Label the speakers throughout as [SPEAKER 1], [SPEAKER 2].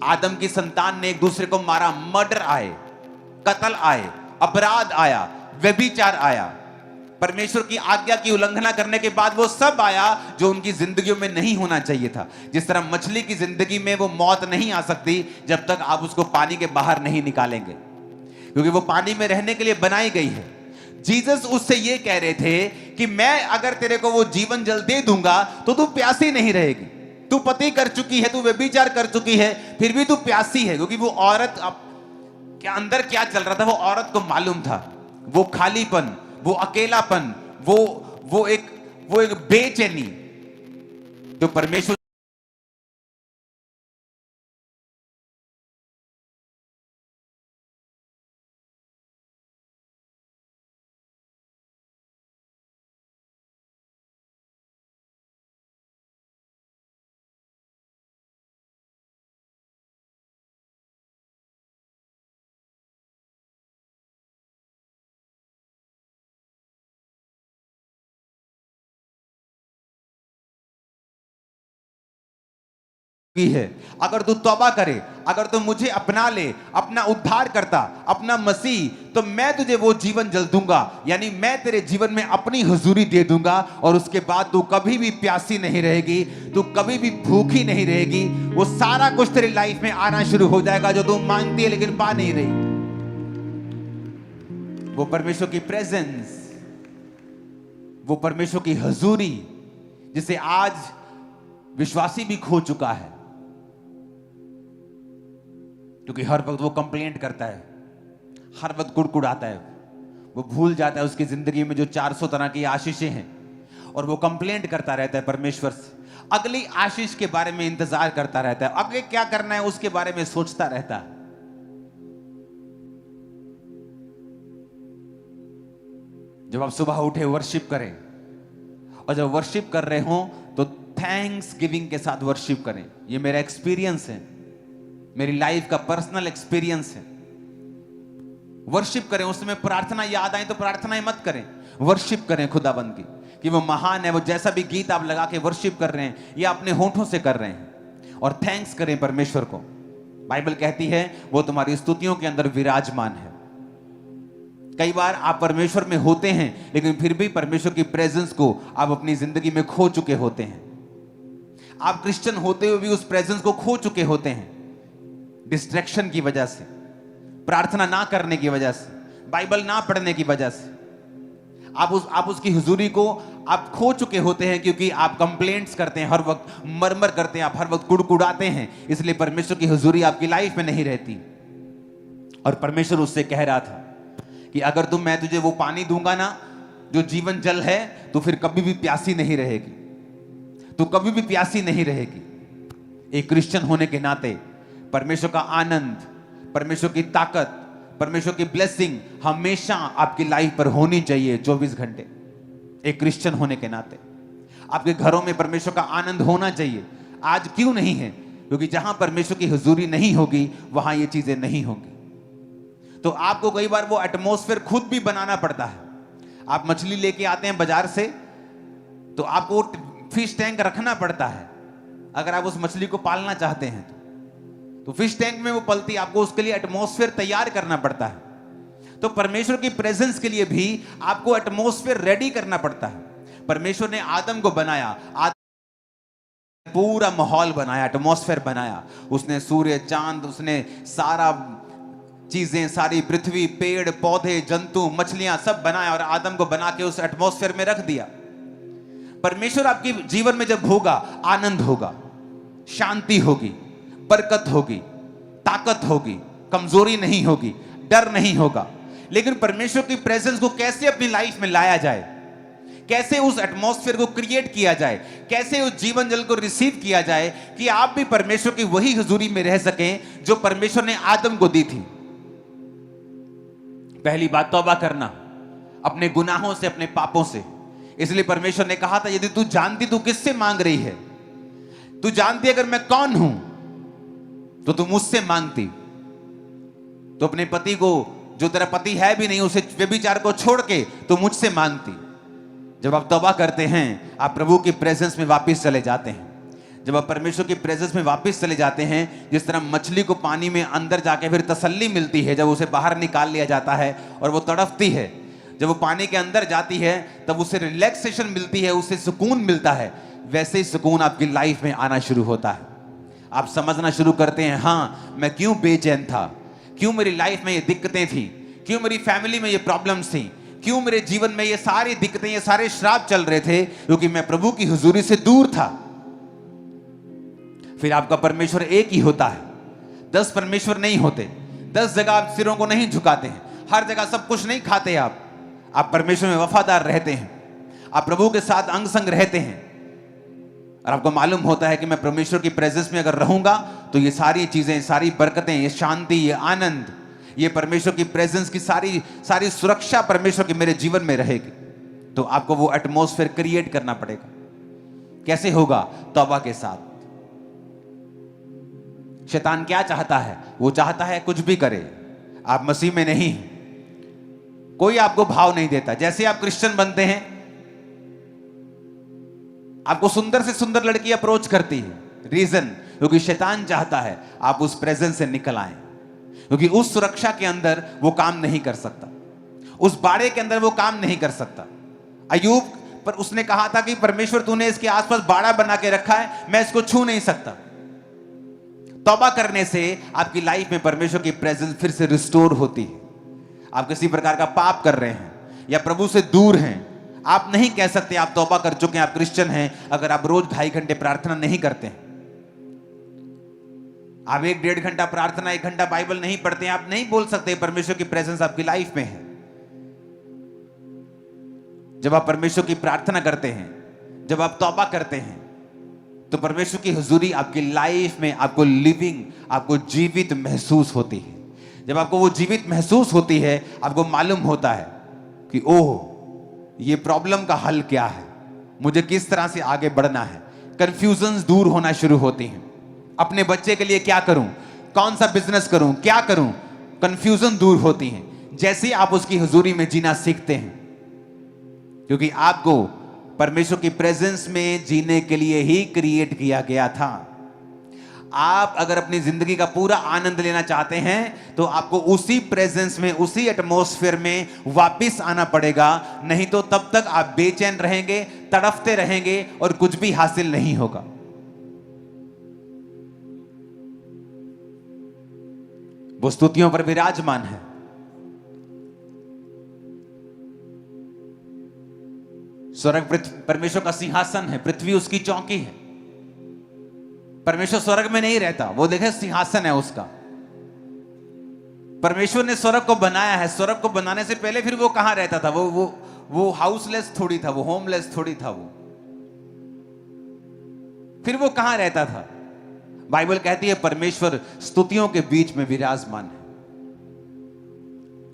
[SPEAKER 1] आदम की संतान ने एक दूसरे को मारा, मर्डर आए, कत्ल आए, अपराध आया, व्यभिचार आया, परमेश्वर की आज्ञा की उल्लंघना करने के बाद वो सब आया जो उनकी जिंदगियों में नहीं होना चाहिए था। जिस तरह मछली की जिंदगी में वो मौत नहीं आ सकती जब तक आप उसको पानी के बाहर नहीं निकालेंगे, क्योंकि वो पानी में रहने के लिए बनाई गई है। जीसस उससे ये कह रहे थे कि मैं अगर तेरे को वो जीवन जल दे दूंगा तो तू प्यासी नहीं रहेगी। तू पति कर चुकी है, तू व्यभिचार कर चुकी है, फिर भी तू प्यासी है, क्योंकि वो औरत क्या अंदर क्या चल रहा था वो औरत को मालूम था। वो खालीपन, वो अकेलापन, वो एक बेचैनी। तो परमेश्वर है, अगर तू तौबा करे, अगर तू मुझे अपना ले, अपना उद्धार करता, अपना मसीह, तो मैं तुझे वो जीवन जल दूंगा, यानी मैं तेरे जीवन में अपनी हुजूरी दे दूंगा और उसके बाद तू कभी भी प्यासी नहीं रहेगी, तू कभी भी भूखी नहीं रहेगी। वो सारा कुछ तेरी लाइफ में आना शुरू हो जाएगा जो तू मांगती है लेकिन पा नहीं रही। वो परमेश्वर की प्रेजेंस, वो परमेश्वर की हुजूरी जिसे आज विश्वासी भी खो चुका है, क्योंकि हर वक्त वो कंप्लेंट करता है, हर वक्त कुड़कुड़ाता है, वो भूल जाता है उसकी जिंदगी में जो 400 तरह की आशीषें हैं, और वो कंप्लेंट करता रहता है परमेश्वर से, अगली आशीष के बारे में इंतजार करता रहता है, आगे क्या करना है उसके बारे में सोचता रहता है। जब आप सुबह उठे वर्शिप करें, और जब वर्शिप कर रहे हो तो थैंक्स गिविंग के साथ वर्शिप करें। ये मेरा एक्सपीरियंस है, मेरी लाइफ का पर्सनल एक्सपीरियंस है। वर्शिप करें, उस समय प्रार्थना याद आए तो प्रार्थनाएं मत करें, वर्शिप करें खुदाबंद की कि वो महान है। वो जैसा भी गीत आप लगा के वर्शिप कर रहे हैं या अपने होठों से कर रहे हैं, और थैंक्स करें परमेश्वर को। बाइबल कहती है वो तुम्हारी स्तुतियों के अंदर विराजमान है। कई बार आप परमेश्वर में होते हैं लेकिन फिर भी परमेश्वर की प्रेजेंस को आप अपनी जिंदगी में खो चुके होते हैं। आप क्रिश्चियन होते हुए भी उस प्रेजेंस को खो चुके होते हैं, डिस्ट्रैक्शन की वजह से, प्रार्थना ना करने की वजह से, बाइबल ना पढ़ने की वजह से। आप उसकी हुजूरी को आप खो चुके होते हैं, क्योंकि आप कंप्लेंट्स करते हैं, हर वक्त मरमर करते हैं, आप हर वक्त कुड़कुड़ाते हैं, इसलिए परमेश्वर की हुजूरी आपकी लाइफ में नहीं रहती। और परमेश्वर उससे कह रहा था कि अगर मैं तुझे वो पानी दूंगा ना जो जीवन जल है, तो फिर कभी भी प्यासी नहीं रहेगी, तो कभी भी प्यासी नहीं रहेगी। एक क्रिश्चियन होने के नाते परमेश्वर का आनंद, परमेश्वर की ताकत, परमेश्वर की ब्लेसिंग हमेशा आपकी लाइफ पर होनी चाहिए 24 घंटे। एक क्रिश्चियन होने के नाते आपके घरों में परमेश्वर का आनंद होना चाहिए। आज क्यों नहीं है? क्योंकि जहां परमेश्वर की हुजूरी नहीं होगी वहां ये चीजें नहीं होंगी। तो आपको कई बार वो एटमॉस्फेयर खुद भी बनाना पड़ता है। आप मछली लेके आते हैं बाजार से, तो आपको फिश टैंक रखना पड़ता है। अगर आप उस मछली को पालना चाहते हैं तो फिश टैंक में वो पलती, आपको उसके लिए एटमॉस्फेयर तैयार करना पड़ता है। तो परमेश्वर की प्रेजेंस के लिए भी आपको एटमॉस्फेयर रेडी करना पड़ता है। परमेश्वर ने आदम को बनाया, पूरा माहौल बनाया, एटमॉस्फेयर बनाया। उसने सूर्य, चांद, उसने सारा चीजें, सारी पृथ्वी, पेड़ पौधे, जंतु, मछलियां सब बनाया और आदम को बना के उस एटमॉस्फेयर में रख दिया। परमेश्वर आपके जीवन में जब होगा, आनंद होगा, शांति होगी, बरकत होगी, ताकत होगी, कमजोरी नहीं होगी, डर नहीं होगा। लेकिन परमेश्वर की प्रेजेंस को कैसे अपनी लाइफ में लाया जाए, कैसे उस एटमॉस्फेयर को क्रिएट किया जाए, कैसे उस जीवन जल को रिसीव किया जाए कि आप भी परमेश्वर की वही हुजूरी में रह सकें जो परमेश्वर ने आदम को दी थी। पहली बात तौबा करना अपने गुनाहों से, अपने पापों से। इसलिए परमेश्वर ने कहा था यदि तू जानती तू किससे मांग रही है, तू जानती अगर मैं कौन हूं तो तू मुझसे मांगती। तो अपने पति को, जो तेरा पति है भी नहीं, उसे व्यभिचार को छोड़ के तो मुझसे मांगती। जब आप तौबा करते हैं आप प्रभु की प्रेजेंस में वापस चले जाते हैं। जब आप परमेश्वर की प्रेजेंस में वापस चले जाते हैं, जिस तरह मछली को पानी में अंदर जाके फिर तसल्ली मिलती है जब उसे बाहर निकाल लिया जाता है और वो तड़पती है, जब वो पानी के अंदर जाती है तब उसे रिलैक्सेशन मिलती है, उसे सुकून मिलता है, वैसे ही सुकून आपकी लाइफ में आना शुरू होता है। आप समझना शुरू करते हैं, हाँ मैं क्यों बेचैन था, क्यों मेरी लाइफ में ये दिक्कतें थी, क्यों मेरी फैमिली में ये प्रॉब्लम्स थी, क्यों मेरे जीवन में ये सारी दिक्कतें, ये सारे श्राप चल रहे थे, क्योंकि मैं प्रभु की हुजूरी से दूर था। फिर आपका परमेश्वर एक ही होता है, 10 परमेश्वर नहीं होते, 10 जगह आप सिरों को नहीं झुकाते हैं, हर जगह सब कुछ नहीं खाते आप परमेश्वर में वफादार रहते हैं, आप प्रभु के साथ अंग संग रहते हैं और आपको मालूम होता है कि मैं परमेश्वर की प्रेजेंस में अगर रहूंगा तो ये सारी चीजें, सारी बरकतें, ये शांति, ये आनंद, ये परमेश्वर की प्रेजेंस की सारी सुरक्षा परमेश्वर की मेरे जीवन में रहेगी। तो आपको वो एटमॉस्फेयर क्रिएट करना पड़ेगा। कैसे होगा? तौबा के साथ। शैतान क्या चाहता है? वो चाहता है कुछ भी करे, आप मसीह में नहीं, कोई आपको भाव नहीं देता। जैसे आप क्रिश्चियन बनते हैं, आपको सुंदर से सुंदर लड़की अप्रोच करती है, रीजन क्योंकि शैतान चाहता है आप उस प्रेजेंस से निकल आए, क्योंकि उस सुरक्षा के अंदर वो काम नहीं कर सकता, उस बाड़े के अंदर वो काम नहीं कर सकता। अय्यूब पर उसने कहा था कि परमेश्वर तूने इसके आसपास बाड़ा बना के रखा है, मैं इसको छू नहीं सकता। तौबा करने से आपकी लाइफ में परमेश्वर की प्रेजेंस फिर से रिस्टोर होती है। आप किसी प्रकार का पाप कर रहे हैं या प्रभु से दूर हैं, आप नहीं कह सकते आप तौबा कर चुके हैं, आप क्रिश्चियन हैं, अगर आप रोज 2.5 घंटे प्रार्थना नहीं करते हैं, आप 1-1.5 घंटा प्रार्थना, 1 घंटा बाइबल नहीं पढ़ते हैं, आप नहीं बोल सकते परमेश्वर की प्रेजेंस आपकी लाइफ में है। जब आप परमेश्वर की प्रार्थना करते हैं, जब आप तौबा करते हैं, तो परमेश्वर की हुजूरी आपकी लाइफ में आपको लिविंग, आपको जीवित महसूस होती है। जब आपको वो जीवित महसूस होती है, आपको मालूम होता है कि ओह ये प्रॉब्लम का हल क्या है, मुझे किस तरह से आगे बढ़ना है। कंफ्यूजन्स दूर होना शुरू होती हैं। अपने बच्चे के लिए क्या करूं, कौन सा बिजनेस करूं, क्या करूं, कंफ्यूजन दूर होती हैं जैसे आप उसकी हुजूरी में जीना सीखते हैं, क्योंकि आपको परमेश्वर की प्रेजेंस में जीने के लिए ही क्रिएट किया गया था। आप अगर अपनी जिंदगी का पूरा आनंद लेना चाहते हैं तो आपको उसी प्रेजेंस में, उसी एटमॉस्फेयर में वापस आना पड़ेगा, नहीं तो तब तक आप बेचैन रहेंगे, तड़फते रहेंगे और कुछ भी हासिल नहीं होगा। वो स्तुतियों पर विराजमान है। स्वर्ग परमेश्वर का सिंहासन है, पृथ्वी उसकी चौकी है। परमेश्वर स्वर्ग में नहीं रहता, वो देखे सिंहासन है उसका। परमेश्वर ने स्वर्ग को बनाया है, स्वर्ग को बनाने से पहले फिर वो कहां रहता था? वो हाउसलेस थोड़ी था, वो होमलेस थोड़ी था, वो फिर वो कहां रहता था? बाइबल कहती है परमेश्वर स्तुतियों के बीच में विराजमान है।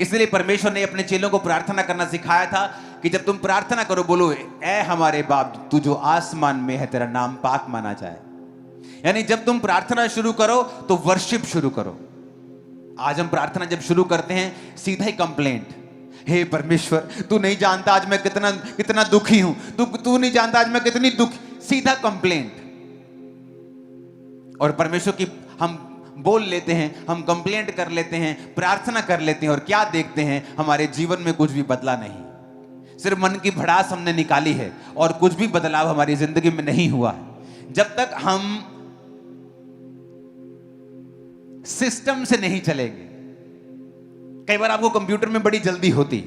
[SPEAKER 1] इसलिए परमेश्वर ने अपने चेलों को प्रार्थना करना सिखाया था कि जब तुम प्रार्थना करो, बोलो ऐ हमारे बाप तू जो आसमान में है, तेरा नाम पाक माना जाए। यानी जब तुम प्रार्थना शुरू करो तो वर्शिप शुरू करो। आज हम प्रार्थना जब शुरू करते हैं, सीधा ही कंप्लेंट, हे परमेश्वर तू नहीं जानता आज मैं कितना दुखी हूं, तू नहीं जानता आज मैं कितनी दुखी, सीधा कंप्लेंट। और परमेश्वर की हम बोल लेते हैं, हम कंप्लेंट कर लेते हैं, प्रार्थना कर लेते हैं, और क्या देखते हैं? हमारे जीवन में कुछ भी बदला नहीं। सिर्फ मन की भड़ास हमने निकाली है और कुछ भी बदलाव हमारी जिंदगी में नहीं हुआ है। जब तक हम सिस्टम से नहीं चलेंगे। कई बार आपको कंप्यूटर में बड़ी जल्दी होती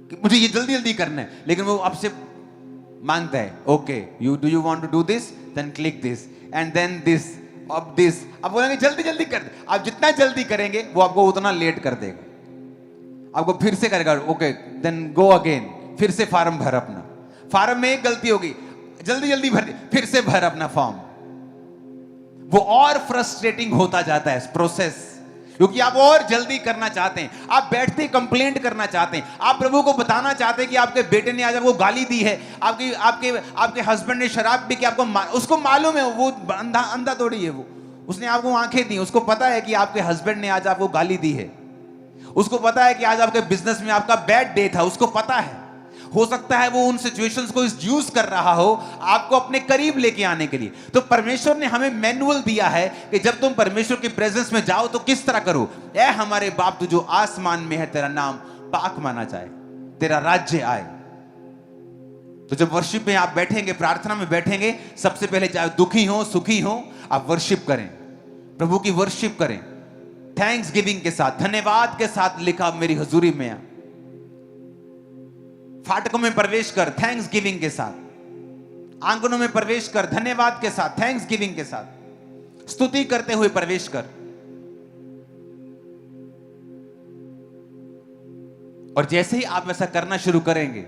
[SPEAKER 1] कि मुझे ये जल्दी जल्दी करना है, लेकिन वो आपसे मांगता है okay do you want to do this, then click this and then this, अब दिस। अब बोलेंगे जल्दी जल्दी कर। आप जितना जल्दी करेंगे वो आपको उतना लेट कर देगा, आपको फिर से करेगा ओके देन गो अगेन, फिर से फॉर्म भर अपना। फॉर्म में एक गलती होगी, जल्दी जल्दी भर, फिर से भर अपना फॉर्म। वो और फ्रस्ट्रेटिंग होता जाता है प्रोसेस, क्योंकि आप और जल्दी करना चाहते हैं। आप बैठते कंप्लेंट करना चाहते हैं, आप प्रभु को बताना चाहते हैं कि आपके बेटे ने आज आपको गाली दी है, आपके हस्बैंड ने शराब पी के आपको उसको मालूम है, वो अंधा थोड़ी है, वो उसने आपको आंखें दी, उसको पता है कि आपके हस्बैंड ने आज आपको गाली दी है, उसको पता है कि आज आपके बिजनेस में आपका बैड डे था, उसको पता है। हो सकता है वो उन सिचुएशंस को यूज कर रहा हो आपको अपने करीब लेके आने के लिए। तो परमेश्वर ने हमें मैनुअल दिया है कि जब तुम परमेश्वर की प्रेजेंस में जाओ तो किस तरह करो। ऐ हमारे बाप तू जो आसमान में है, तेरा नाम पाक माना जाए, तेरा राज्य आए। तो जब वर्शिप में आप बैठेंगे, प्रार्थना में बैठेंगे, सबसे पहले चाहे दुखी हो सुखी हो, आप वर्शिप करें, प्रभु की वर्शिप करें, थैंक्स गिविंग के साथ, धन्यवाद के साथ लिखा मेरी हजूरी में आ। फाटकों में प्रवेश कर थैंक्स गिविंग के साथ, आंगनों में प्रवेश कर धन्यवाद के साथ, थैंक्स गिविंग के साथ, स्तुति करते हुए प्रवेश कर। और जैसे ही आप ऐसा करना शुरू करेंगे,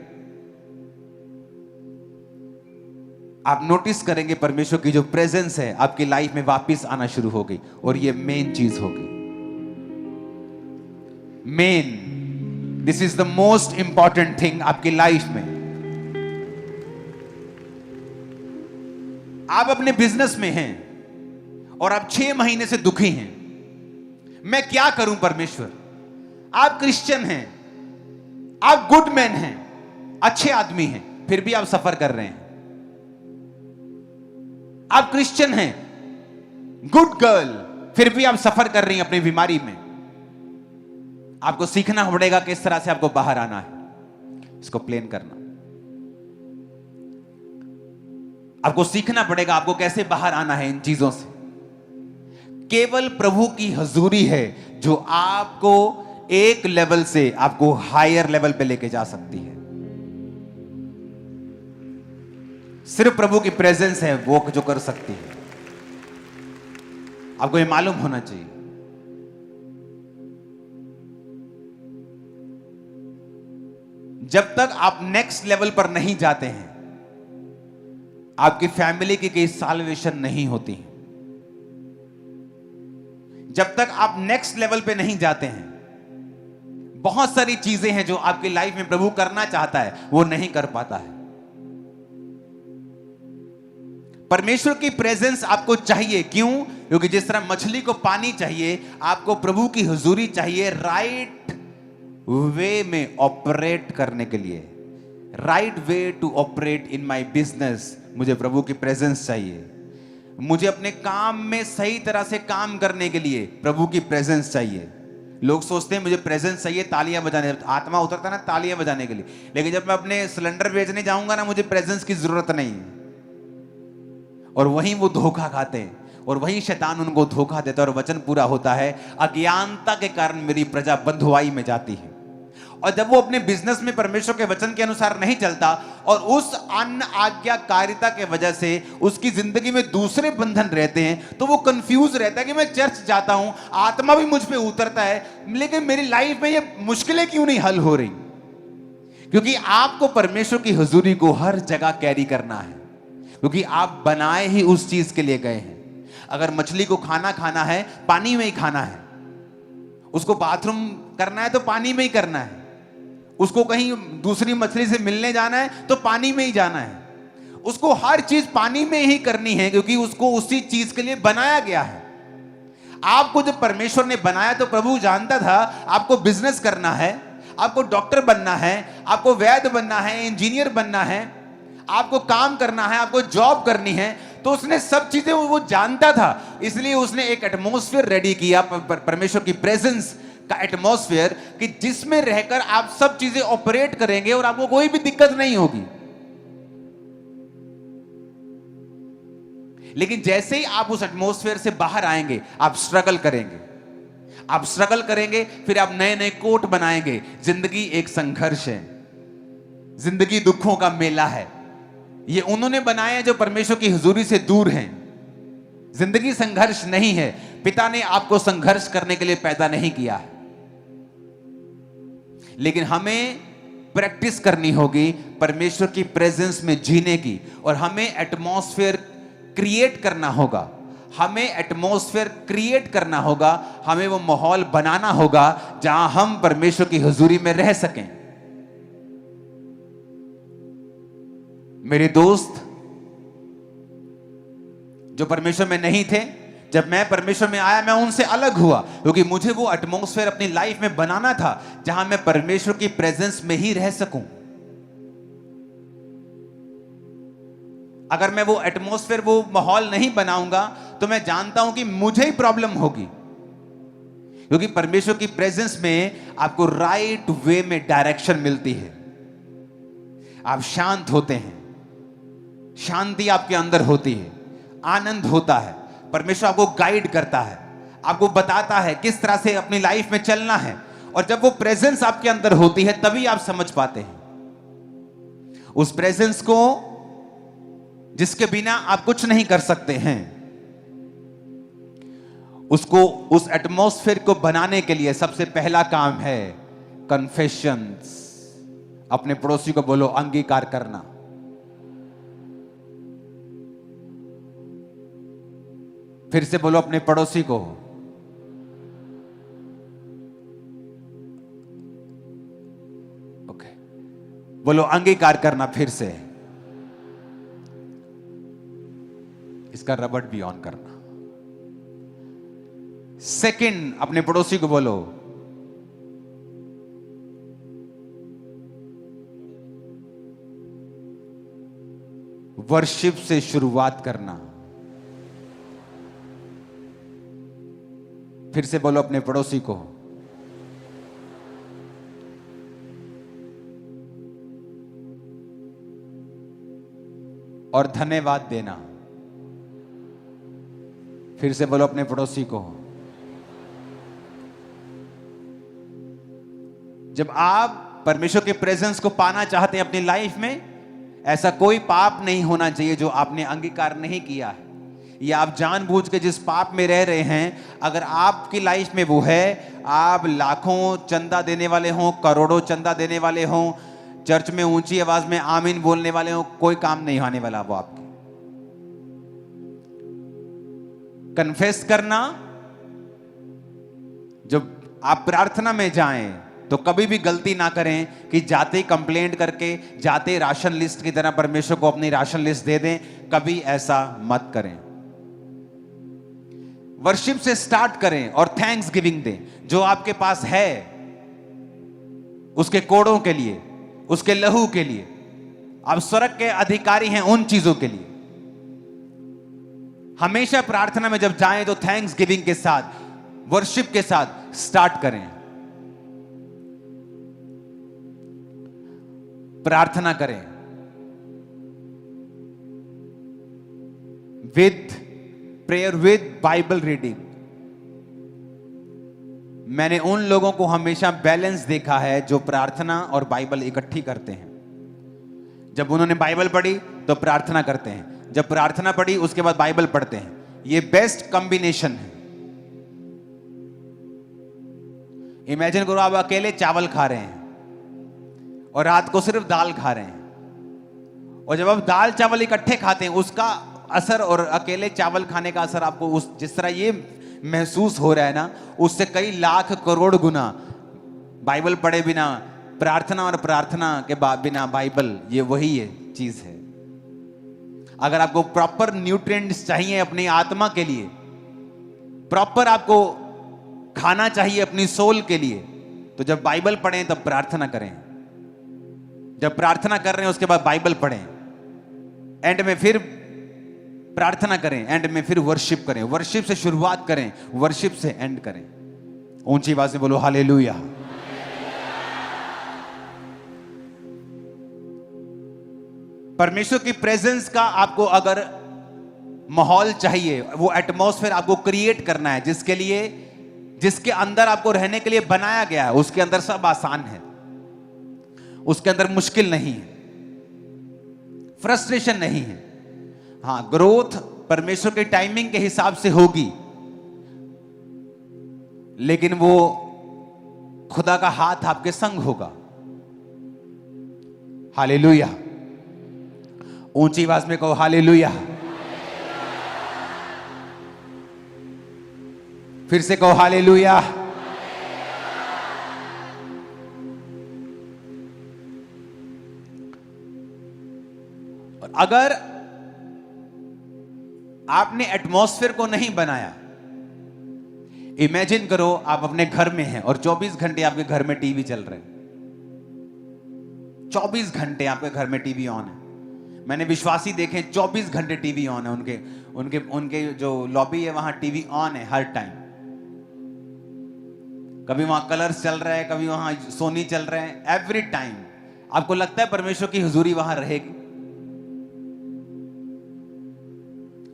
[SPEAKER 1] आप नोटिस करेंगे परमेश्वर की जो प्रेजेंस है आपकी लाइफ में वापस आना शुरू होगी। और ये मेन चीज होगी, main, this is the most important thing आपकी लाइफ में। आप अपने बिजनेस में हैं और आप 6 महीने से दुखी हैं, मैं क्या करूं परमेश्वर। आप क्रिश्चियन हैं, आप गुड मैन हैं, अच्छे आदमी हैं, फिर भी आप सफर कर रहे हैं। आप क्रिश्चियन हैं, गुड गर्ल, फिर भी आप सफर कर रही हैं अपनी बीमारी में। आपको सीखना पड़ेगा किस तरह से आपको बाहर आना है, इसको प्लेन करना। आपको सीखना पड़ेगा आपको कैसे बाहर आना है इन चीजों से। केवल प्रभु की हजूरी है जो आपको एक लेवल से आपको हायर लेवल पे लेके जा सकती है। सिर्फ प्रभु की प्रेजेंस है वो जो कर सकती है। आपको ये मालूम होना चाहिए। जब तक आप नेक्स्ट लेवल पर नहीं जाते हैं, आपकी फैमिली की कोई साल्वेशन नहीं होती है। जब तक आप नेक्स्ट लेवल पे नहीं जाते हैं, बहुत सारी चीजें हैं जो आपकी लाइफ में प्रभु करना चाहता है, वो नहीं कर पाता है। परमेश्वर की प्रेजेंस आपको चाहिए, क्यों? क्योंकि जिस तरह मछली को पानी चाहिए, आपको प्रभु की हुजूरी चाहिए राइट वे में ऑपरेट करने के लिए। Right way to operate in my business, मुझे प्रभु की प्रेजेंस चाहिए। मुझे अपने काम में सही तरह से काम करने के लिए प्रभु की प्रेजेंस चाहिए। लोग सोचते हैं मुझे प्रेजेंस चाहिए तालियां बजाने, आत्मा उतरता है ना तालियां बजाने के लिए, लेकिन जब मैं अपने सिलेंडर बेचने जाऊंगा ना, मुझे प्रेजेंस की जरूरत नहीं है। और वहीं वो धोखा खाते हैं और वहीं शैतान उनको धोखा देता है और वचन पूरा होता है, अज्ञानता के कारण मेरी प्रजा बंधुआई में जाती है। और जब वो अपने बिजनेस में परमेश्वर के वचन के अनुसार नहीं चलता और उस अन्य आज्ञाकारिता के वजह से उसकी जिंदगी में दूसरे बंधन रहते हैं, तो वो कंफ्यूज रहता है कि मैं चर्च जाता हूं, आत्मा भी मुझ पे उतरता है, लेकिन मेरी लाइफ में ये मुश्किलें क्यों नहीं हल हो रही? क्योंकि आपको परमेश्वर की हुजूरी को हर जगह कैरी करना है, क्योंकि आप बनाए ही उस चीज के लिए गए हैं। अगर मछली को खाना खाना है, पानी में ही खाना है। उसको बाथरूम करना है तो पानी में ही करना है। उसको कहीं दूसरी मछली से मिलने जाना है तो पानी में ही जाना है। उसको हर चीज पानी में ही करनी है, क्योंकि उसको उसी चीज के लिए बनाया गया है। आपको जब परमेश्वर ने बनाया तो प्रभु जानता था आपको बिजनेस करना है, आपको डॉक्टर बनना है, आपको वैद्य बनना है, इंजीनियर बनना है, आपको काम करना है, आपको जॉब करनी है। तो उसने सब चीजें वो जानता था, इसलिए उसने एक एटमॉस्फेयर रेडी किया, परमेश्वर की प्रेजेंस का एटमॉस्फेयर, कि जिसमें रहकर आप सब चीजें ऑपरेट करेंगे और आपको कोई भी दिक्कत नहीं होगी। लेकिन जैसे ही आप उस एटमॉस्फेयर से बाहर आएंगे, आप स्ट्रगल करेंगे, आप स्ट्रगल करेंगे, फिर आप नए नए कोट बनाएंगे। जिंदगी एक संघर्ष है, जिंदगी दुखों का मेला है। ये उन्होंने बनाए हैं जो परमेश्वर की हुजूरी से दूर हैं। जिंदगी संघर्ष नहीं है। पिता ने आपको संघर्ष करने के लिए पैदा नहीं किया है, लेकिन हमें प्रैक्टिस करनी होगी परमेश्वर की प्रेजेंस में जीने की, और हमें एटमॉस्फेयर क्रिएट करना होगा। हमें एटमॉस्फेयर क्रिएट करना होगा, हमें वो माहौल बनाना होगा जहां हम परमेश्वर की हुजूरी में रह सकें। मेरे दोस्त जो परमेश्वर में नहीं थे, जब मैं परमेश्वर में आया, मैं उनसे अलग हुआ, क्योंकि मुझे वो एटमॉस्फेयर अपनी लाइफ में बनाना था जहां मैं परमेश्वर की प्रेजेंस में ही रह सकूं। अगर मैं वो एटमॉस्फेयर, वो माहौल नहीं बनाऊंगा तो मैं जानता हूं कि मुझे ही प्रॉब्लम होगी, क्योंकि परमेश्वर की प्रेजेंस में आपको राइट वे में डायरेक्शन मिलती है। आप शांत होते हैं, शांति आपके अंदर होती है, आनंद होता है। परमेश्वर आपको गाइड करता है, आपको बताता है किस तरह से अपनी लाइफ में चलना है। और जब वो प्रेजेंस आपके अंदर होती है तभी आप समझ पाते हैं उस प्रेजेंस को, जिसके बिना आप कुछ नहीं कर सकते हैं। उसको, उस एटमॉस्फेयर को बनाने के लिए सबसे पहला काम है कन्फेशंस। अपने पड़ोसी को बोलो अंगीकार करना। फिर से बोलो अपने पड़ोसी को ओके, बोलो अंगीकार करना। फिर से इसका रबड़ भी ऑन करना। सेकंड, अपने पड़ोसी को बोलो वर्शिप से शुरुआत करना। फिर से बोलो अपने पड़ोसी को और धन्यवाद देना। फिर से बोलो अपने पड़ोसी को। जब आप परमेश्वर के प्रेजेंस को पाना चाहते हैं अपनी लाइफ में, ऐसा कोई पाप नहीं होना चाहिए जो आपने अंगीकार नहीं किया है, या आप जानबूझ के जिस पाप में रह रहे हैं, अगर आपकी लाइफ में वो है, आप लाखों चंदा देने वाले हों, करोड़ों चंदा देने वाले हों, चर्च में ऊंची आवाज में आमीन बोलने वाले हों, कोई काम नहीं आने वाला वो आपके। कन्फेस करना, जब आप प्रार्थना में जाएं तो कभी भी गलती ना करें कि जाते ही कंप्लेंट करके, जाते राशन लिस्ट की तरह परमेश्वर को अपनी राशन लिस्ट दे दें। कभी ऐसा मत करें। वर्शिप से स्टार्ट करें और थैंक्स गिविंग दें। जो आपके पास है उसके कोड़ों के लिए, उसके लहू के लिए, आप स्वर्ग के अधिकारी हैं उन चीजों के लिए। हमेशा प्रार्थना में जब जाएं तो थैंक्स गिविंग के साथ, वर्शिप के साथ स्टार्ट करें। प्रार्थना करें with prayer, with Bible reading. मैंने उन लोगों को हमेशा बैलेंस देखा है जो प्रार्थना और बाइबल इकट्ठी करते हैं। जब उन्होंने बाइबल पढ़ी तो प्रार्थना करते हैं, जब प्रार्थना पढ़ी उसके बाद बाइबल पढ़ते हैं। ये बेस्ट कॉम्बिनेशन है। इमेजिन करो आप अकेले चावल खा रहे हैं और रात को सिर्फ दाल खा रहे हैं, और जब आप दाल चावल इकट्ठे खाते हैं उसका असर और अकेले चावल खाने का असर आपको उस जिस तरह ये महसूस हो रहा है ना, उससे कई लाख करोड़ गुना बाइबल पढ़े बिना, प्रार्थना और प्रार्थना के बिना बाइबल, ये वही है चीज है। अगर आपको प्रॉपर न्यूट्रिएंट्स चाहिए अपनी आत्मा के लिए, प्रॉपर आपको खाना चाहिए अपनी सोल के लिए, तो जब बाइबल पढ़ें तब प्रार्थना करें। जब प्रार्थना कर रहे हैं उसके बाद बाइबल पढ़ें, एंड में फिर प्रार्थना करें, एंड में फिर वर्शिप करें। वर्शिप से शुरुआत करें, वर्शिप से एंड करें। ऊंची आवाज में बोलो हालेलुया। परमेश्वर की प्रेजेंस का आपको अगर माहौल चाहिए, वो एटमॉस्फेयर आपको क्रिएट करना है, जिसके अंदर आपको रहने के लिए बनाया गया है, उसके अंदर सब आसान है, उसके अंदर मुश्किल नहीं है, फ्रस्ट्रेशन नहीं है। हां, ग्रोथ परमेश्वर के टाइमिंग के हिसाब से होगी, लेकिन वो खुदा का हाथ आपके संग होगा। हालेलुया। ऊंची आवाज में कहो हालेलुया। फिर से कहो हालेलुया। और अगर आपने एटमॉस्फेयर को नहीं बनाया, इमेजिन करो आप अपने घर में हैं और 24 घंटे आपके घर में टीवी चल रहे हैं, 24 घंटे आपके घर में टीवी ऑन है। मैंने विश्वासी देखे 24 घंटे टीवी ऑन है, उनके उनके उनके जो लॉबी है वहां टीवी ऑन है हर टाइम। कभी वहां कलर्स चल रहा है, कभी वहां सोनी चल रहा है, एवरी टाइम। आपको लगता है परमेश्वर की हुजूरी वहां रहेगी?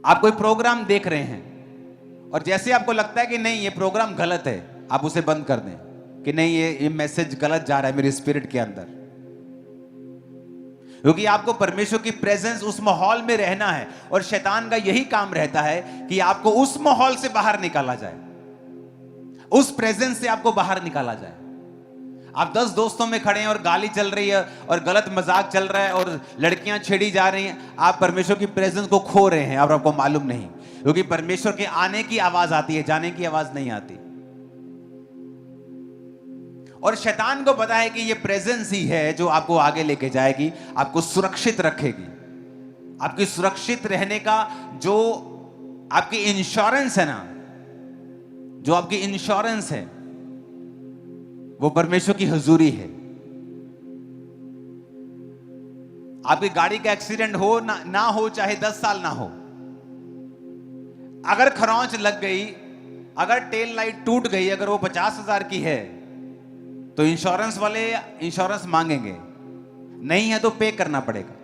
[SPEAKER 1] आप कोई प्रोग्राम देख रहे हैं और जैसे आपको लगता है कि नहीं ये प्रोग्राम गलत है, आप उसे बंद कर दें कि नहीं ये मैसेज गलत जा रहा है मेरे स्पिरिट के अंदर, क्योंकि आपको परमेश्वर की प्रेजेंस उस माहौल में रहना है। और शैतान का यही काम रहता है कि आपको उस माहौल से बाहर निकाला जाए, उस प्रेजेंस से आपको बाहर निकाला जाए। आप 10 दोस्तों में खड़े हैं और गाली चल रही है और गलत मजाक चल रहा है और लड़कियां छेड़ी जा रही हैं, आप परमेश्वर की प्रेजेंस को खो रहे हैं और आपको मालूम नहीं, क्योंकि परमेश्वर के आने की आवाज आती है, जाने की आवाज नहीं आती। और शैतान को पता है कि ये प्रेजेंस ही है जो आपको आगे लेके जाएगी, आपको सुरक्षित रखेगी। आपकी सुरक्षित रहने का जो आपकी इंश्योरेंस है ना, जो आपकी इंश्योरेंस है वो परमेश्वर की हुजूरी है। आपकी गाड़ी का एक्सीडेंट हो ना हो, चाहे 10 साल ना हो, अगर खरोंच लग गई, अगर टेल लाइट टूट गई, अगर वो 50,000 की है तो इंश्योरेंस वाले इंश्योरेंस मांगेंगे, नहीं है तो पे करना पड़ेगा।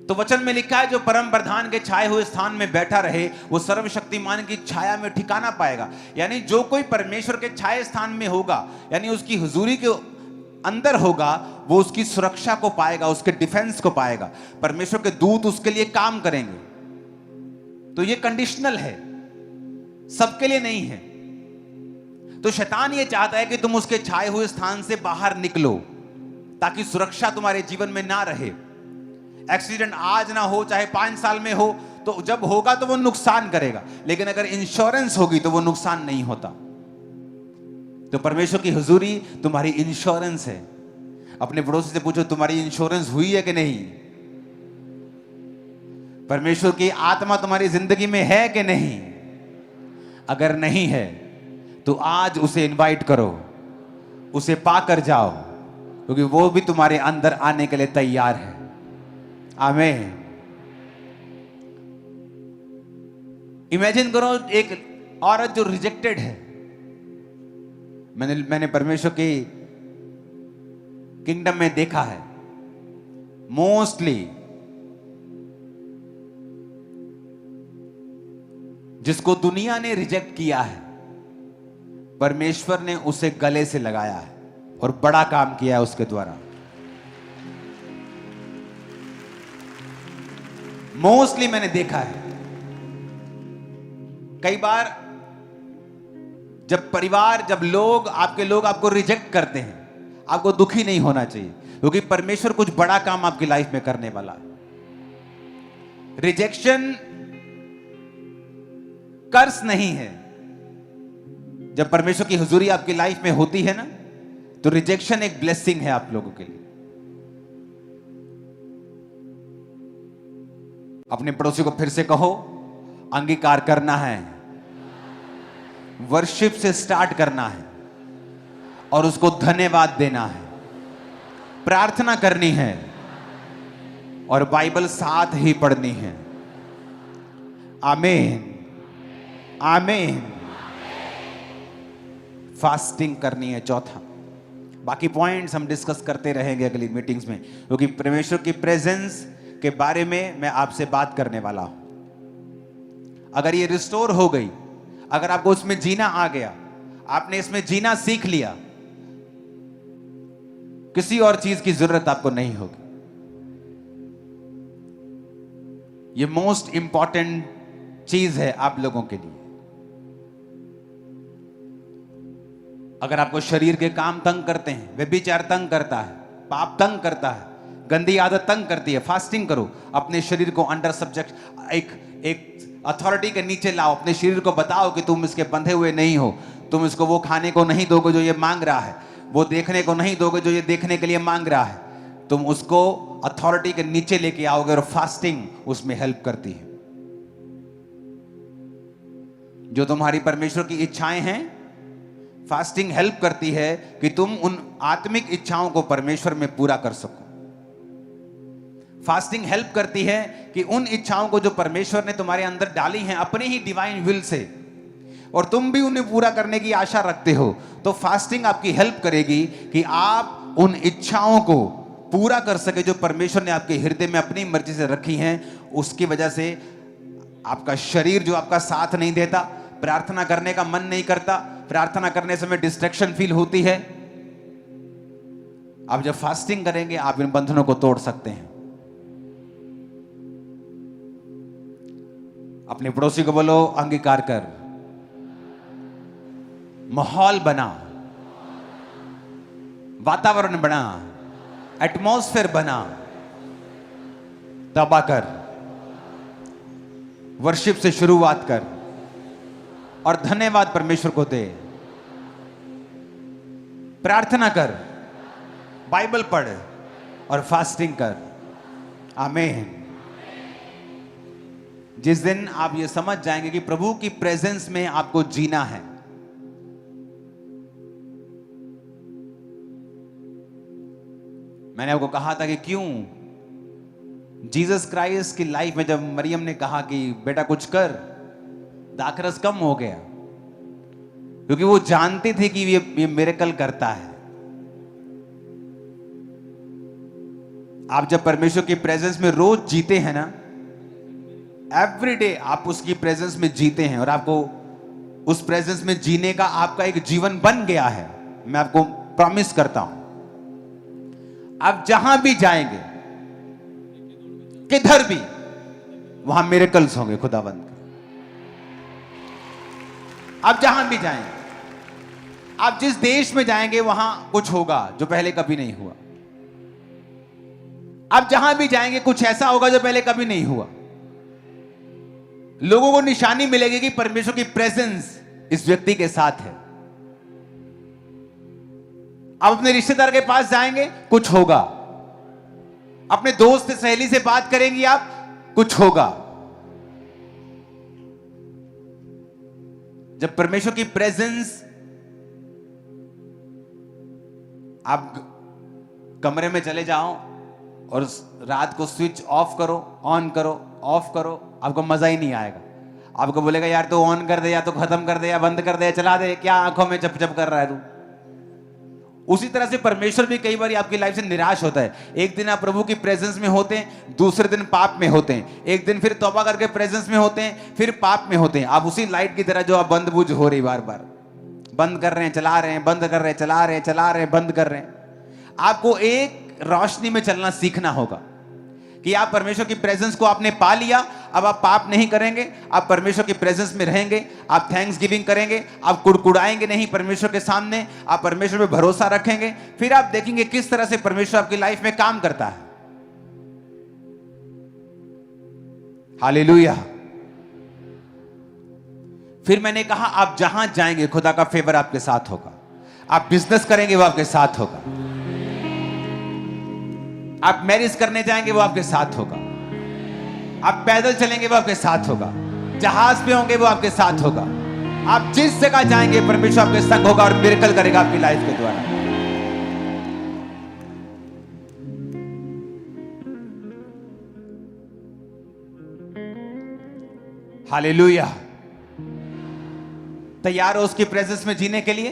[SPEAKER 1] तो वचन में लिखा है जो परम प्रधान के छाए हुए स्थान में बैठा रहे वो सर्वशक्तिमान की छाया में ठिकाना पाएगा। यानी जो कोई परमेश्वर के छाए स्थान में होगा, यानी उसकी हुजूरी के अंदर होगा, वो उसकी सुरक्षा को पाएगा, उसके डिफेंस को पाएगा। परमेश्वर के दूत उसके लिए काम करेंगे। तो ये कंडीशनल है, सबके लिए नहीं है। तो शैतान ये चाहता है कि तुम उसके छाए हुए स्थान से बाहर निकलो ताकि सुरक्षा तुम्हारे जीवन में ना रहे। एक्सीडेंट आज ना हो, चाहे 5 साल में हो, तो जब होगा तो वो नुकसान करेगा, लेकिन अगर इंश्योरेंस होगी तो वो नुकसान नहीं होता। तो परमेश्वर की हुजूरी तुम्हारी इंश्योरेंस है। अपने पड़ोसी से पूछो तुम्हारी इंश्योरेंस हुई है कि नहीं? परमेश्वर की आत्मा तुम्हारी जिंदगी में है कि नहीं? अगर नहीं है तो आज उसे इनवाइट करो, उसे पाकर जाओ, क्योंकि वो भी तुम्हारे अंदर आने के लिए तैयार है। आमीन। इमेजिन करो एक औरत जो रिजेक्टेड है। मैंने परमेश्वर की किंगडम में देखा है, मोस्टली जिसको दुनिया ने रिजेक्ट किया है, परमेश्वर ने उसे गले से लगाया है और बड़ा काम किया है उसके द्वारा। मोस्टली मैंने देखा है। कई बार जब परिवार, जब लोग आपको रिजेक्ट करते हैं, आपको दुखी नहीं होना चाहिए, क्योंकि परमेश्वर कुछ बड़ा काम आपकी लाइफ में करने वाला है। रिजेक्शन कर्स नहीं है। जब परमेश्वर की हुजूरी आपकी लाइफ में होती है ना, तो रिजेक्शन एक ब्लेसिंग है आप लोगों के लिए। अपने पड़ोसी को फिर से कहो, अंगीकार करना है, वर्शिप से स्टार्ट करना है और उसको धन्यवाद देना है, प्रार्थना करनी है और बाइबल साथ ही पढ़नी है। आमीन, आमीन। फास्टिंग करनी है, चौथा। बाकी पॉइंट्स हम डिस्कस करते रहेंगे अगली मीटिंग्स में, क्योंकि परमेश्वर की प्रेजेंस के बारे में मैं आपसे बात करने वाला हूं। अगर ये रिस्टोर हो गई, अगर आपको उसमें जीना आ गया, आपने इसमें जीना सीख लिया, किसी और चीज की जरूरत आपको नहीं होगी। ये मोस्ट इंपॉर्टेंट चीज है आप लोगों के लिए। अगर आपको शरीर के काम तंग करते हैं, व्यभिचार तंग करता है, पाप तंग करता है, गंदी आदत तंग करती है, फास्टिंग करो। अपने शरीर को अंडर सब्जेक्ट, एक अथॉरिटी के नीचे लाओ। अपने शरीर को बताओ कि तुम इसके बंधे हुए नहीं हो। तुम इसको वो खाने को नहीं दोगे जो ये मांग रहा है, वो देखने को नहीं दोगे जो ये देखने के लिए मांग रहा है। तुम उसको अथॉरिटी के नीचे लेके आओगे और फास्टिंग उसमें हेल्प करती है। जो तुम्हारी परमेश्वर की इच्छाएं हैं, फास्टिंग हेल्प करती है कि तुम उन आत्मिक इच्छाओं को परमेश्वर में पूरा कर सको। फास्टिंग हेल्प करती है कि उन इच्छाओं को जो परमेश्वर ने तुम्हारे अंदर डाली हैं अपने ही डिवाइन विल से, और तुम भी उन्हें पूरा करने की आशा रखते हो, तो फास्टिंग आपकी हेल्प करेगी कि आप उन इच्छाओं को पूरा कर सके जो परमेश्वर ने आपके हृदय में अपनी मर्जी से रखी हैं। उसकी वजह से आपका शरीर जो आपका साथ नहीं देता, प्रार्थना करने का मन नहीं करता, प्रार्थना करने समय डिस्ट्रैक्शन फील होती है, आप जब फास्टिंग करेंगे आप इन बंधनों को तोड़ सकते हैं। अपने पड़ोसी को बोलो, अंगीकार कर, माहौल बना, वातावरण बना, एटमॉस्फेयर बना, तौबा कर, वर्शिप से शुरुआत कर और धन्यवाद परमेश्वर को दे। प्रार्थना कर, बाइबल पढ़ और फास्टिंग कर। आमीन। जिस दिन आप ये समझ जाएंगे कि प्रभु की प्रेजेंस में आपको जीना है, मैंने आपको कहा था कि क्यों जीसस क्राइस्ट की लाइफ में जब मरियम ने कहा कि बेटा कुछ कर, दाखरस कम हो गया, क्योंकि वो जानती थी कि ये मिरेकल करता है। आप जब परमेश्वर की प्रेजेंस में रोज जीते हैं ना, एवरी डे आप उसकी प्रेजेंस में जीते हैं और आपको उस प्रेजेंस में जीने का आपका एक जीवन बन गया है, मैं आपको प्रॉमिस करता हूं। आप जहां भी जाएंगे, किधर भी, वहां मिरेकल्स होंगे खुदावंद के। आप जहां भी जाएंगे, आप जिस देश में जाएंगे वहां कुछ होगा जो पहले कभी नहीं हुआ। आप जहां भी जाएंगे कुछ ऐसा होगा जो पहले कभी नहीं हुआ। लोगों को निशानी मिलेगी कि परमेश्वर की प्रेजेंस इस व्यक्ति के साथ है। आप अपने रिश्तेदार के पास जाएंगे, कुछ होगा। अपने दोस्त सहेली से बात करेंगी आप, कुछ होगा। जब परमेश्वर की प्रेजेंस, आप कमरे में चले जाओ और रात को स्विच ऑफ करो, ऑन करो, ऑफ करो, आपको मजा ही नहीं आएगा। आपको बोलेगा यार तो ऑन कर दे, या तो खत्म कर दे, या बंद कर दे, या चला दे, क्या आंखों में चप चप कर रहा है तू। उसी तरह से परमेश्वर भी कई बार आपकी लाइफ से निराश होता है। एक दिन आप प्रभु की प्रेजेंस में होते हैं, दूसरे दिन पाप में होते हैं, एक दिन फिर तौबा करके प्रेजेंस में होते हैं, फिर पाप में होते हैं। आप उसी लाइट की तरह जो आप बंद बुझ हो रही, बार बार बंद कर रहे हैं, चला रहे हैं, बंद कर रहे हैं, चला रहे हैं, चला रहे हैं, बंद कर रहे हैं। आपको एक रोशनी में चलना सीखना होगा कि आप परमेश्वर की प्रेजेंस को आपने पा लिया, अब आप पाप नहीं करेंगे, आप परमेश्वर की प्रेजेंस में रहेंगे, आप थैंक्स गिविंग करेंगे, आप कुड़कुड़ाएंगे नहीं परमेश्वर के सामने, आप परमेश्वर पे भरोसा रखेंगे। फिर आप देखेंगे किस तरह से परमेश्वर आपकी लाइफ में काम करता है। हालेलुया। फिर मैंने कहा आप जहां जाएंगे खुदा का फेवर आपके साथ होगा। आप बिजनेस करेंगे वो आपके साथ होगा। आप मैरिज करने जाएंगे वो आपके साथ होगा। आप पैदल चलेंगे वो आपके साथ होगा। जहाज पे होंगे वो आपके साथ होगा। आप जिस जगह जाएंगे परमेश्वर आपके संग होगा और मिरेकल करेगा आपकी लाइफ के द्वारा। हालेलुया। तैयार हो उसकी प्रेजेंस में जीने के लिए?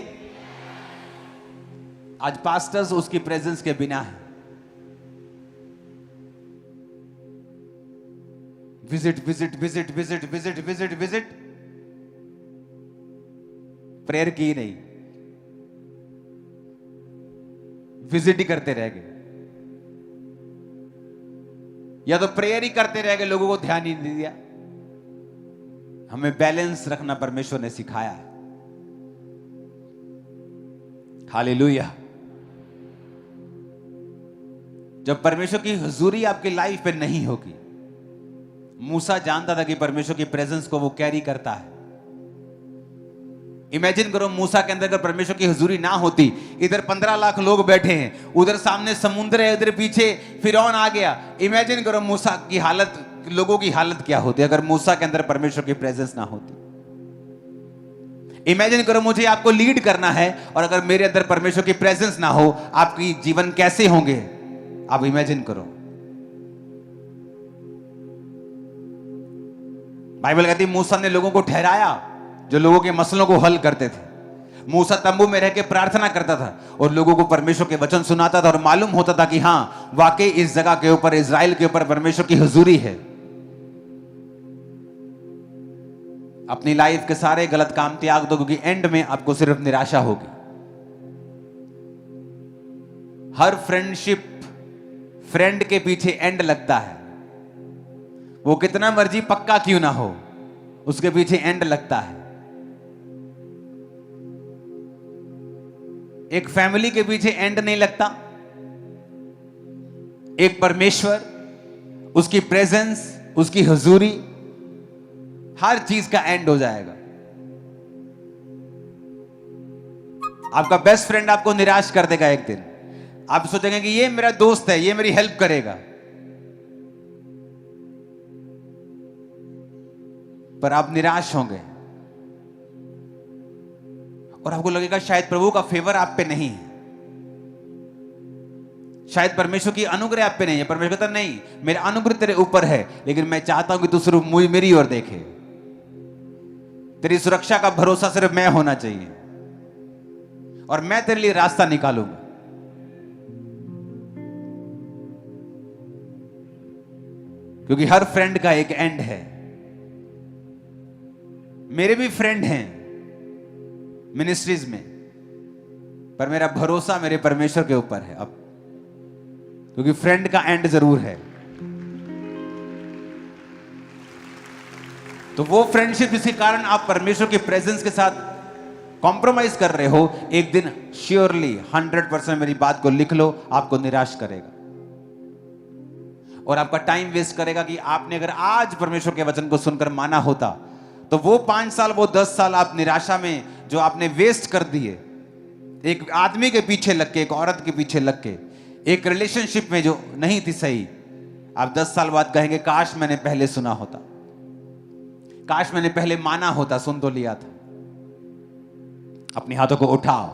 [SPEAKER 1] आज पास्टर्स उसकी प्रेजेंस के बिना है। Visit visit visit visit visit visit visit, prayer की नहीं, विजिट ही करते रह गए, या तो प्रेयर ही करते रह गए, लोगों को ध्यान ही नहीं दिया। हमें बैलेंस रखना परमेश्वर ने सिखाया है। हालेलुया। जब परमेश्वर की हुजूरी आपकी लाइफ पे नहीं होगी, मूसा जानता था कि परमेश्वर की प्रेजेंस को वो कैरी करता है। इमेजिन करो मूसा के अंदर अगर परमेश्वर की हुजूरी ना होती, इधर 15 लाख लोग बैठे हैं, उधर सामने समुद्र है, उधर पीछे फिरौन आ गया। इमेजिन करो मूसा की हालत, लोगों की हालत क्या होती अगर मूसा के अंदर परमेश्वर की प्रेजेंस ना होती। इमेजिन करो मुझे आपको लीड करना है और अगर मेरे अंदर परमेश्वर की प्रेजेंस ना हो, आपकी जीवन कैसे होंगे? आप इमेजिन करो। बाइबल कहती है मूसा ने लोगों को ठहराया जो लोगों के मसलों को हल करते थे। मूसा तंबू में रह के प्रार्थना करता था और लोगों को परमेश्वर के वचन सुनाता था और मालूम होता था कि हां वाकई इस जगह के ऊपर, इजराइल के ऊपर परमेश्वर की हुजूरी है। अपनी लाइफ के सारे गलत काम त्याग दो, क्योंकि एंड में आपको सिर्फ निराशा होगी। हर फ्रेंडशिप, फ्रेंड के पीछे एंड लगता है, वो कितना मर्जी पक्का क्यों ना हो, उसके पीछे एंड लगता है। एक फैमिली के पीछे एंड नहीं लगता, एक परमेश्वर, उसकी प्रेजेंस, उसकी हुजूरी, हर चीज का एंड हो जाएगा। आपका बेस्ट फ्रेंड आपको निराश कर देगा एक दिन। आप सोचेंगे कि ये मेरा दोस्त है, ये मेरी हेल्प करेगा, पर आप निराश होंगे और आपको लगेगा शायद प्रभु का फेवर आप पे नहीं है, शायद परमेश्वर की अनुग्रह आप पे नहीं है। परमेश्वर कहता नहीं, मेरा अनुग्रह तेरे ऊपर है, लेकिन मैं चाहता हूं कि तू सिर्फ मेरी ओर देखे। तेरी सुरक्षा का भरोसा सिर्फ मैं होना चाहिए और मैं तेरे लिए रास्ता निकालूंगा। क्योंकि हर फ्रेंड का एक एंड है। मेरे भी फ्रेंड हैं मिनिस्ट्रीज में, पर मेरा भरोसा मेरे परमेश्वर के ऊपर है अब, क्योंकि फ्रेंड का एंड जरूर है। तो वो फ्रेंडशिप जिसके कारण आप परमेश्वर के प्रेजेंस के साथ कॉम्प्रोमाइज कर रहे हो, एक दिन श्योरली 100% मेरी बात को लिख लो, आपको निराश करेगा और आपका टाइम वेस्ट करेगा। कि आपने अगर आज परमेश्वर के वचन को सुनकर माना होता तो वो 5 साल, वो 10 साल आप निराशा में जो आपने वेस्ट कर दिए, एक आदमी के पीछे लग के, एक औरत के पीछे लग के, एक रिलेशनशिप में जो नहीं थी सही, आप 10 साल बाद कहेंगे काश मैंने पहले सुना होता, काश मैंने पहले माना होता। सुन तो लिया था। अपने हाथों को उठाओ।